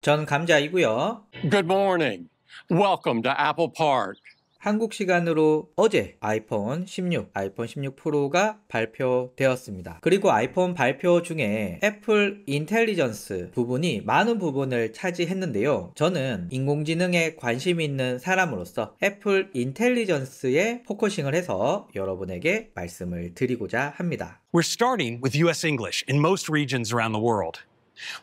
전 감자이고요. Good morning. Welcome to Apple Park. 한국 시간으로 어제 아이폰 16, 아이폰 16 프로가 발표되었습니다. 그리고 아이폰 발표 중에 애플 인텔리전스 부분이 많은 부분을 차지했는데요. 저는 인공지능에 관심 있는 사람으로서 애플 인텔리전스에 포커싱을 해서 여러분에게 말씀을 드리고자 합니다. We're starting with US English in most regions around the world.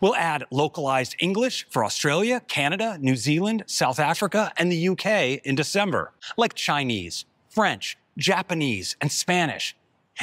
We'll add localized English for Australia, Canada, New Zealand, South Africa, and the UK in December, like Chinese, French, Japanese, and Spanish.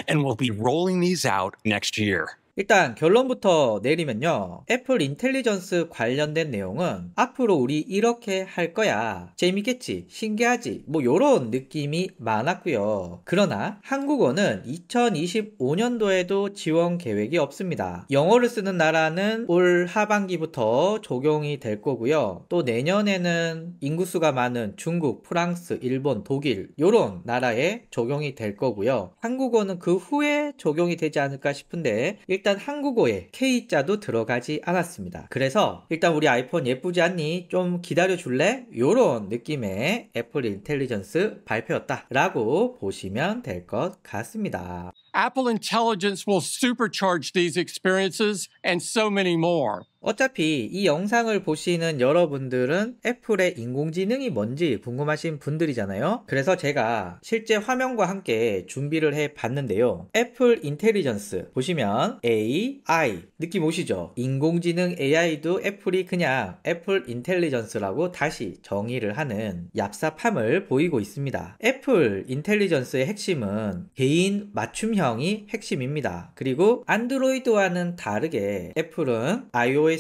And we'll be rolling these out next year. 일단 결론부터 내리면요. 애플 인텔리전스 관련된 내용은 앞으로 우리 이렇게 할 거야. 재밌겠지? 신기하지? 뭐 요런 느낌이 많았고요. 그러나 한국어는 2025년도에도 지원 계획이 없습니다. 영어를 쓰는 나라는 올 하반기부터 적용이 될 거고요. 또 내년에는 인구수가 많은 중국, 프랑스, 일본, 독일 요런 나라에 적용이 될 거고요. 한국어는 그 후에 적용이 되지 않을까 싶은데 일단 한국어에 K자도 들어가지 않았습니다. 그래서 일단 우리 아이폰 예쁘지 않니? 좀 기다려 줄래? 요런 느낌의 애플 인텔리전스 발표였다 라고 보시면 될 것 같습니다. Apple Intelligence will supercharge these experiences and so many more. 어차피 이 영상을 보시는 여러분들은 애플의 인공지능이 뭔지 궁금하신 분들이잖아요. 그래서 제가 실제 화면과 함께 준비를 해 봤는데요. 애플 인텔리전스 보시면 AI 느낌 오시죠? 인공지능 AI도 애플이 그냥 애플 인텔리전스라고 다시 정의를 하는 얍삽함을 보이고 있습니다. 애플 인텔리전스의 핵심은 개인 맞춤형이 핵심입니다. 그리고 안드로이드와는 다르게 애플은 iOS,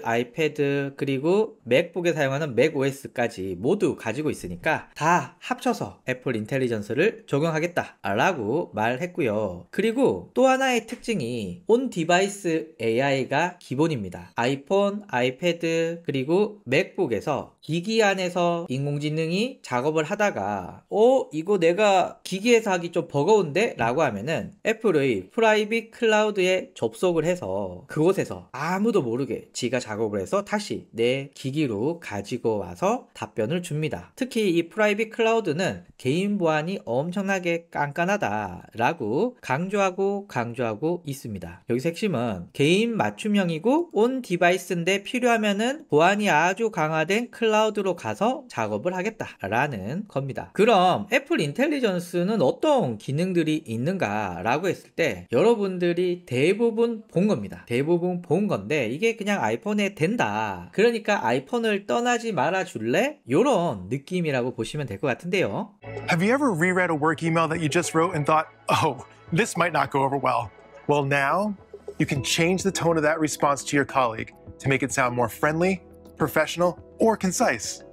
아이패드 그리고 맥북에 사용하는 맥OS까지 모두 가지고 있으니까 다 합쳐서 애플 인텔리전스를 적용하겠다 라고 말했고요. 그리고 또 하나의 특징이 온 디바이스 AI가 기본입니다. 아이폰, 아이패드 그리고 맥북에서 기기 안에서 인공지능이 작업을 하다가 이거 내가 기기에서 하기 좀 버거운데? 라고 하면은 애플의 프라이빗 클라우드에 접속을 해서 그곳에서 아무도 모르게 지가 작업을 해서 다시 내 기기로 가지고 와서 답변을 줍니다. 특히 이 프라이빗 클라우드는 개인 보안이 엄청나게 깐깐하다 라고 강조하고 있습니다. 여기서 핵심은 개인 맞춤형이고 온 디바이스인데 필요하면은 보안이 아주 강화된 클라우드로 가서 작업을 하겠다 라는 겁니다. 그럼 애플 인텔리전스는 어떤 기능들이 있는가 라고 했을 때 여러분들이 대부분 본 겁니다. 대부분 본 건데 이게 그냥 아이폰에 된다. 그러니까 아이폰을 떠나지 말아 줄래? 요런 느낌이라고 보시면 될 것 같은데요. Have you ever reread a work email that you just wrote and thought, oh, this might not go over well? Well, now you can change the tone of that response to your colleague to make it sound more friendly, professional, or concise.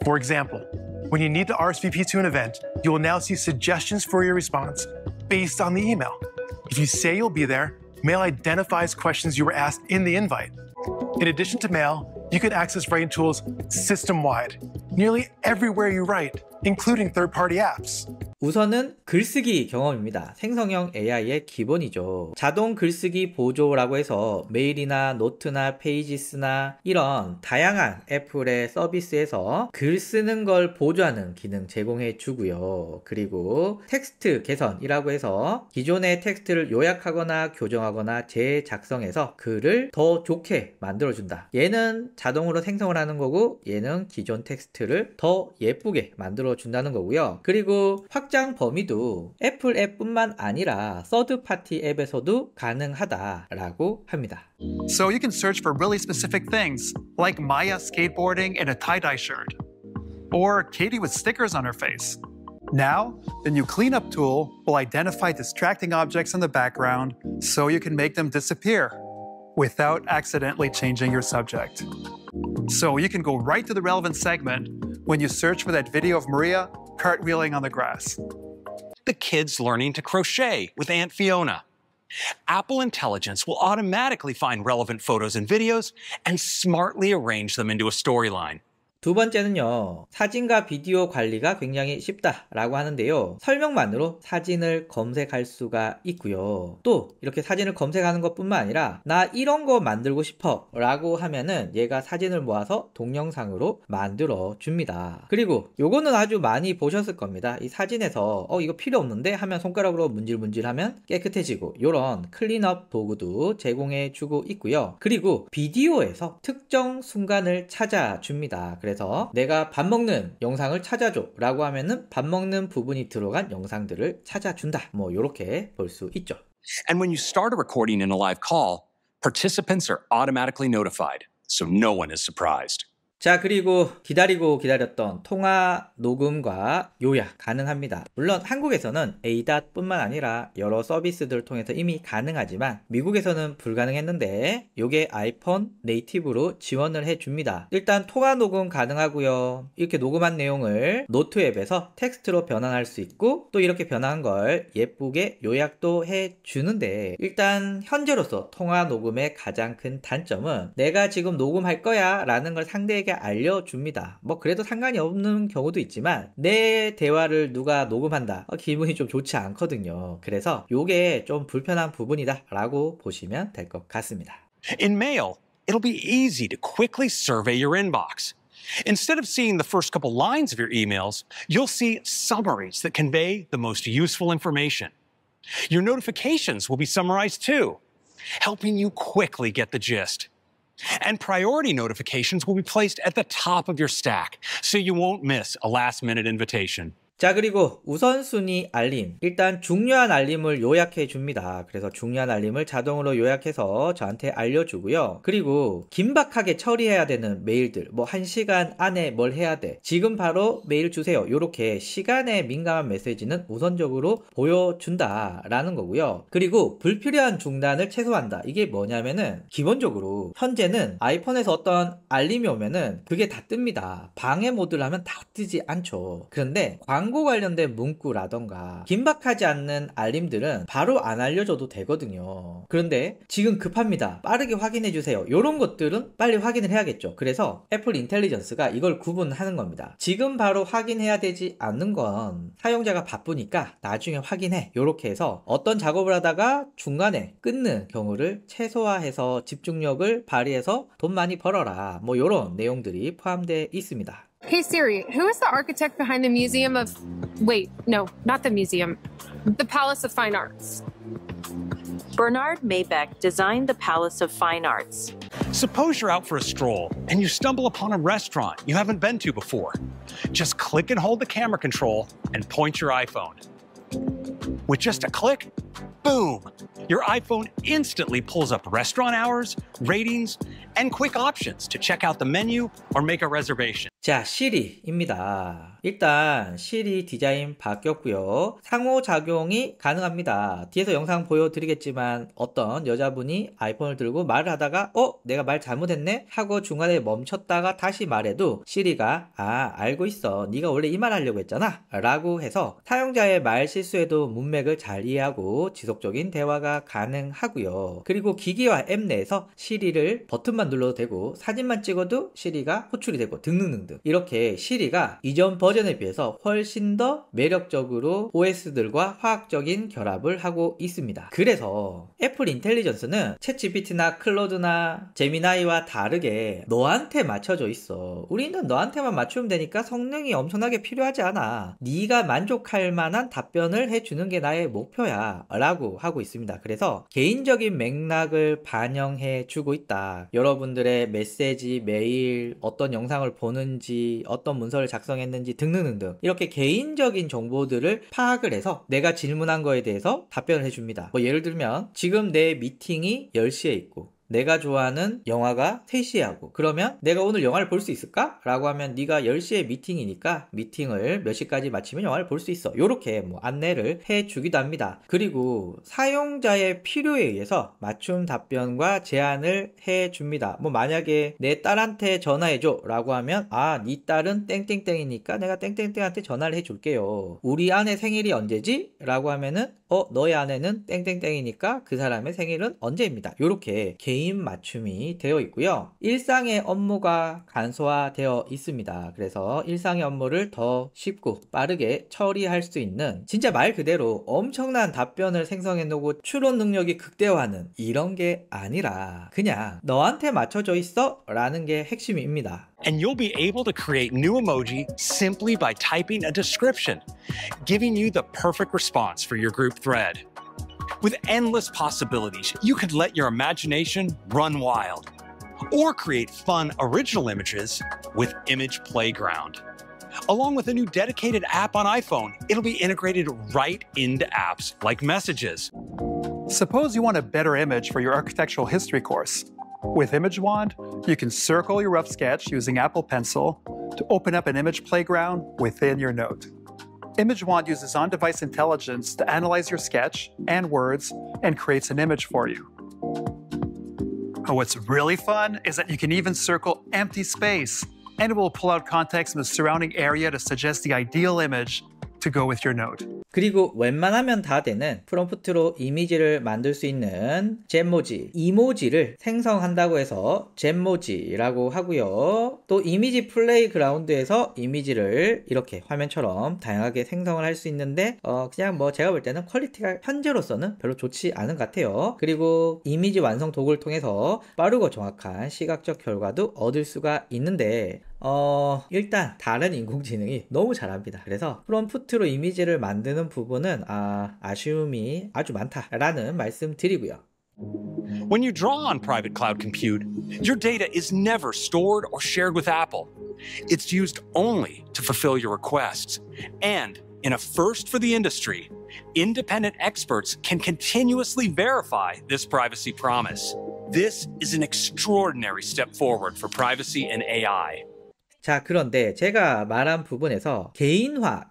For example, when you need to RSVP to an event, you will now see suggestions for your response based on the email. If you say you'll be there, Mail identifies questions you were asked in the invite. In addition to Mail, you can access writing tools system-wide, nearly everywhere you write, including third-party apps. 우선은 글쓰기 경험입니다. 생성형 AI의 기본이죠. 자동 글쓰기 보조라고 해서 메일이나 노트나 페이지스나 이런 다양한 애플의 서비스에서 글 쓰는 걸 보조하는 기능 제공해 주고요. 그리고 텍스트 개선이라고 해서 기존의 텍스트를 요약하거나 교정하거나 재작성해서 글을 더 좋게 만들어준다. 얘는 자동으로 생성을 하는 거고 얘는 기존 텍스트를 더 예쁘게 만들어준다는 거고요. 그리고 확장 범위도 애플 앱뿐만 아니라 서드파티 앱에서도 가능하다라고 합니다. So you can search for really specific things, like Maya skateboarding in a tie-dye shirt, or Katie with stickers on her face. Now, the new cleanup tool will identify distracting objects in the background so you can make them disappear without accidentally changing your subject. So you can go right to the relevant segment when you search for that video of Maria cartwheeling on the grass. The kids learning to crochet with Aunt Fiona. Apple Intelligence will automatically find relevant photos and videos and smartly arrange them into a storyline. 두 번째는요, 사진과 비디오 관리가 굉장히 쉽다라고 하는데요. 설명만으로 사진을 검색할 수가 있고요. 또 이렇게 사진을 검색하는 것뿐만 아니라 나 이런 거 만들고 싶어 라고 하면은 얘가 사진을 모아서 동영상으로 만들어 줍니다. 그리고 요거는 아주 많이 보셨을 겁니다. 이 사진에서 이거 필요 없는데 하면 손가락으로 문질문질 하면 깨끗해지고, 요런 클린업 도구도 제공해 주고 있고요. 그리고 비디오에서 특정 순간을 찾아줍니다. 그래서 내가 밥 먹는 영상을 찾아줘 라고 하면은 밥 먹는 부분이 들어간 영상들을 찾아준다. 뭐 요렇게 볼 수 있죠. And when you start a recording in a live call, participants are automatically notified, so no one is surprised. 자, 그리고 기다렸던 통화 녹음과 요약 가능합니다. 물론 한국에서는 ADAT뿐만 아니라 여러 서비스들을 통해서 이미 가능하지만 미국에서는 불가능했는데 요게 아이폰 네이티브로 지원을 해줍니다. 일단 통화 녹음 가능하고요. 이렇게 녹음한 내용을 노트 앱에서 텍스트로 변환할 수 있고, 또 이렇게 변환한 걸 예쁘게 요약도 해주는데, 일단 현재로서 통화 녹음의 가장 큰 단점은 내가 지금 녹음할 거야 라는 걸 상대에게 알려줍니다. 뭐 그래도 상관이 없는 경우도 있지만 내 대화를 누가 녹음한다, 기분이 좀 좋지 않거든요. 그래서 요게 좀 불편한 부분이다 라고 보시면 될 것 같습니다. In Mail, it'll be easy to quickly survey your inbox. Instead of seeing the first couple lines of your emails, you'll see summaries that convey the most useful information. Your notifications will be summarized too, helping you quickly get the gist. And priority notifications will be placed at the top of your stack, so you won't miss a last-minute invitation. 자, 그리고 우선순위 알림. 일단 중요한 알림을 요약해 줍니다. 그래서 중요한 알림을 자동으로 요약해서 저한테 알려주고요. 그리고 긴박하게 처리해야 되는 메일들, 뭐 1시간 안에 뭘 해야 돼, 지금 바로 메일 주세요, 요렇게 시간에 민감한 메시지는 우선적으로 보여준다 라는 거고요. 그리고 불필요한 중단을 최소화한다. 이게 뭐냐면은 기본적으로 현재는 아이폰에서 어떤 알림이 오면은 그게 다 뜹니다. 방해 모드를 하면 다 뜨지 않죠. 그런데 광고 관련된 문구라던가 긴박하지 않는 알림들은 바로 안 알려줘도 되거든요. 그런데 지금 급합니다, 빠르게 확인해주세요, 이런 것들은 빨리 확인을 해야겠죠. 그래서 애플 인텔리전스가 이걸 구분하는 겁니다. 지금 바로 확인해야 되지 않는 건 사용자가 바쁘니까 나중에 확인해, 이렇게 해서 어떤 작업을 하다가 중간에 끊는 경우를 최소화해서 집중력을 발휘해서 돈 많이 벌어라, 뭐 이런 내용들이 포함되어 있습니다. Hey Siri, who is the architect behind the Museum of... Wait, no, not the museum. The Palace of Fine Arts. Bernard Maybeck designed the Palace of Fine Arts. Suppose you're out for a stroll and you stumble upon a restaurant you haven't been to before. Just click and hold the camera control and point your iPhone. With just a click, boom! Your iPhone instantly pulls up restaurant hours, ratings, and quick options to check out the menu or make a reservation. 자, 시리입니다. 일단 시리 디자인 바뀌었고요. 상호작용이 가능합니다. 뒤에서 영상 보여드리겠지만 어떤 여자분이 아이폰을 들고 말을 하다가 내가 말 잘못했네? 하고 중간에 멈췄다가 다시 말해도 시리가 알고 있어, 네가 원래 이 말 하려고 했잖아 라고 해서 사용자의 말 실수에도 문맥을 잘 이해하고 지속적인 대화가 가능하고요. 그리고 기기와 앱 내에서 시리를 버튼만 눌러도 되고 사진만 찍어도 시리가 호출이 되고 등등등등, 이렇게 시리가 이전 버전에 비해서 훨씬 더 매력적으로 OS들과 화학적인 결합을 하고 있습니다. 그래서 애플 인텔리전스는 챗GPT나 클로드나 제미나이와 다르게 너한테 맞춰져 있어. 우리는 너한테만 맞추면 되니까 성능이 엄청나게 필요하지 않아. 네가 만족할 만한 답변을 해주는 게 나의 목표야 라고 하고 있습니다. 그래서 개인적인 맥락을 반영해 주고 있다. 여러분들의 메시지, 메일, 어떤 영상을 보는지, 어떤 문서를 작성했는지 등등등등, 이렇게 개인적인 정보들을 파악을 해서 내가 질문한 거에 대해서 답변을 해줍니다. 뭐 예를 들면 지금 내 미팅이 10시에 있고 내가 좋아하는 영화가 3시에 하고, 그러면 내가 오늘 영화를 볼 수 있을까? 라고 하면 네가 10시에 미팅이니까 미팅을 몇 시까지 마치면 영화를 볼 수 있어, 요렇게 뭐 안내를 해주기도 합니다. 그리고 사용자의 필요에 의해서 맞춤 답변과 제안을 해줍니다. 뭐 만약에 내 딸한테 전화해줘 라고 하면 네 딸은 땡땡땡이니까 내가 땡땡땡한테 전화를 해줄게요. 우리 아내 생일이 언제지? 라고 하면은 너의 아내는 땡땡땡이니까 그 사람의 생일은 언제입니다. 이렇게 개인 맞춤이 되어 있고요. 일상의 업무가 간소화되어 있습니다. 그래서 일상의 업무를 더 쉽고 빠르게 처리할 수 있는, 진짜 말 그대로 엄청난 답변을 생성해 놓고 추론 능력이 극대화하는 이런 게 아니라 그냥 너한테 맞춰져 있어 라는 게 핵심입니다. And you'll be able to create new emoji simply by typing a description, giving you the perfect response for your group thread. With endless possibilities, you could let your imagination run wild, or create fun original images with Image Playground. Along with a new dedicated app on iPhone, it'll be integrated right into apps like Messages. Suppose you want a better image for your architectural history course. With Image Wand, you can circle your rough sketch using Apple Pencil to open up an image playground within your note. Image Wand uses on-device intelligence to analyze your sketch and words and creates an image for you. What's really fun is that you can even circle empty space, and it will pull out context in the surrounding area to suggest the ideal image to go with your note. 그리고 웬만하면 다 되는 프롬프트로 이미지를 만들 수 있는 잼모지, 이모지를 생성한다고 해서 잼모지라고 하고요. 또 이미지 플레이그라운드에서 이미지를 이렇게 화면처럼 다양하게 생성을 할 수 있는데 그냥 뭐 제가 볼 때는 퀄리티가 현재로서는 별로 좋지 않은 것 같아요. 그리고 이미지 완성 도구를 통해서 빠르고 정확한 시각적 결과도 얻을 수가 있는데 일단 다른 인공지능이 너무 잘합니다. 그래서 프롬프트로 이미지를 만드는 부분은 아쉬움이 아주 많다라는 말씀 드리고요. When you draw on private cloud compute, your data is never stored or shared with Apple. It's used only to fulfill your requests. And in a first for the industry, independent experts can continuously verify this privacy promise. This is an extraordinary step forward for privacy and AI. 자, 그런데 제가 말한 부분에서 개인화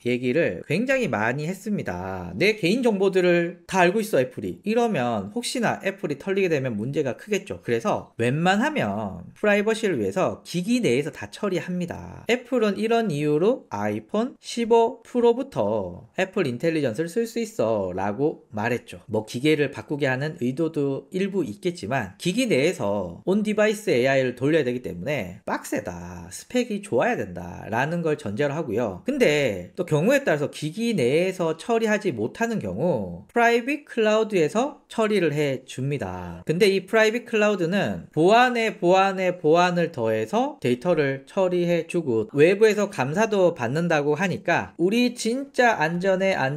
얘기를 굉장히 많이 했습니다. 내 개인 정보들을 다 알고 있어, 애플이. 이러면 혹시나 애플이 털리게 되면 문제가 크겠죠. 그래서 웬만하면 프라이버시를 위해서 기기 내에서 다 처리합니다. 애플은 이런 이유로 아이폰 15 프로부터 애플 인텔리전스를 쓸 수 있어 라고 말했죠. 뭐 기계를 바꾸게 하는 의도도 일부 있겠지만 기기 내에서 온 디바이스 AI를 돌려야 되기 때문에 빡세다, 스펙이 좋아야 된다 라는 걸 전제로 하고요. 근데 또 경우에 따라서 기기 내에서 처리하지 못하는 경우 프라이빗 클라우드에서 처리를 해 줍니다. 근데 이 프라이빗 클라우드는 보안을 더해서 데이터를 처리해 주고 외부에서 감사도 받는다고 하니까 우리 진짜 안전해를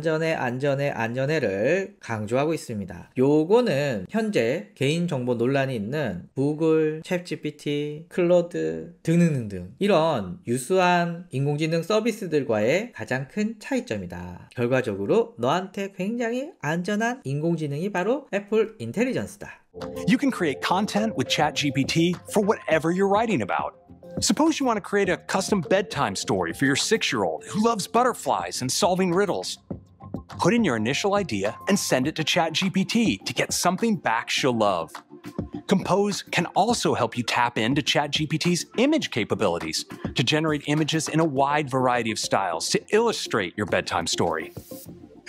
강조하고 있습니다. 요거는 현재 개인정보 논란이 있는 구글, 챗GPT, 클로드 등등등등 이런 유수한 인공지능 서비스들과의 가장 큰 차이점이다. 결과적으로 너한테 굉장히 안전한 인공지능이 바로 애플 인텔리전스다. You can create content with ChatGPT for whatever you're writing about. Suppose you want to create a custom bedtime story for your 6-year-old who loves butterflies and solving riddles. Put in your initial idea and send it to ChatGPT to get something back she'll love. Compose can also help you tap into ChatGPT's image capabilities to generate images in a wide variety of styles to illustrate your bedtime story.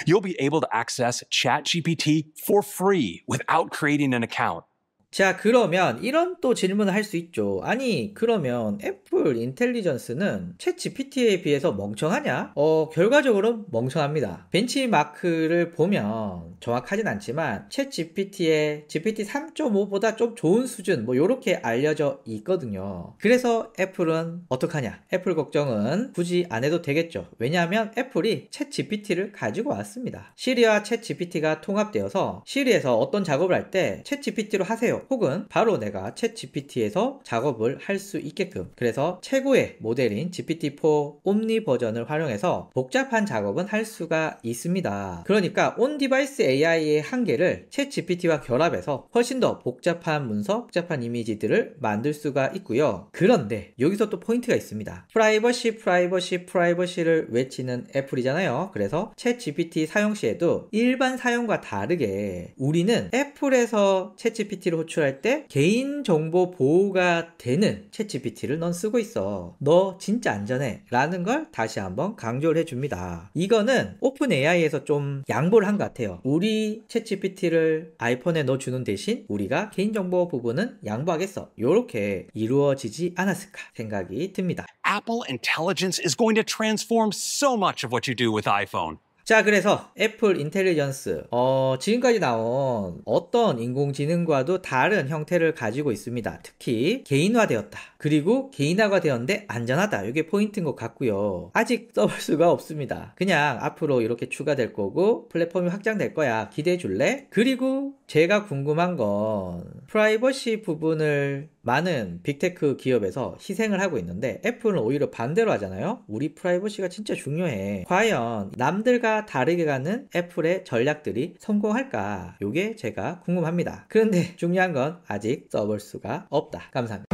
You'll be able to access ChatGPT for free without creating an account. 자, 그러면 이런 또 질문을 할 수 있죠. 아니, 그러면 애플 인텔리전스는 챗 GPT에 비해서 멍청하냐? 결과적으로 멍청합니다. 벤치마크를 보면 정확하진 않지만 챗 GPT의 GPT 3.5보다 좀 좋은 수준 뭐 요렇게 알려져 있거든요. 그래서 애플은 어떡하냐? 애플 걱정은 굳이 안 해도 되겠죠. 왜냐하면 애플이 챗 GPT를 가지고 왔습니다. 시리와 챗 GPT가 통합되어서 시리에서 어떤 작업을 할 때 챗 GPT로 하세요. 혹은 바로 내가 챗 GPT에서 작업을 할 수 있게끔 그래서 최고의 모델인 GPT-4 옴니 버전을 활용해서 복잡한 작업은 할 수가 있습니다. 그러니까 온 디바이스 AI의 한계를 챗 GPT와 결합해서 훨씬 더 복잡한 문서, 복잡한 이미지들을 만들 수가 있고요. 그런데 여기서 또 포인트가 있습니다. 프라이버시를 외치는 애플이잖아요. 그래서 챗 GPT 사용 시에도 일반 사용과 다르게 우리는 애플에서 챗 GPT를 호출할 때 개인정보 보호가 되는 챗 GPT를 넌 쓰고 있어. 너 진짜 안전해. 라는 걸 다시 한번 강조를 해줍니다. 이거는 오픈 AI에서 좀 양보를 한 것 같아요. 우리 챗 GPT를 아이폰에 넣어주는 대신 우리가 개인정보 부분은 양보하겠어. 요렇게 이루어지지 않았을까 생각이 듭니다. Apple Intelligence is going to transform so much of what you do with iPhone. 자, 그래서 애플 인텔리전스 지금까지 나온 어떤 인공지능과도 다른 형태를 가지고 있습니다. 특히 개인화되었다. 그리고 개인화가 되었는데 안전하다. 이게 포인트인 것 같고요. 아직 써볼 수가 없습니다. 그냥 앞으로 이렇게 추가될 거고 플랫폼이 확장될 거야. 기대해 줄래? 그리고 제가 궁금한 건 프라이버시 부분을 많은 빅테크 기업에서 희생을 하고 있는데 애플은 오히려 반대로 하잖아요. 우리 프라이버시가 진짜 중요해. 과연 남들과 다르게 가는 애플의 전략들이 성공할까? 요게 제가 궁금합니다. 그런데 중요한 건 아직 써볼 수가 없다. 감사합니다.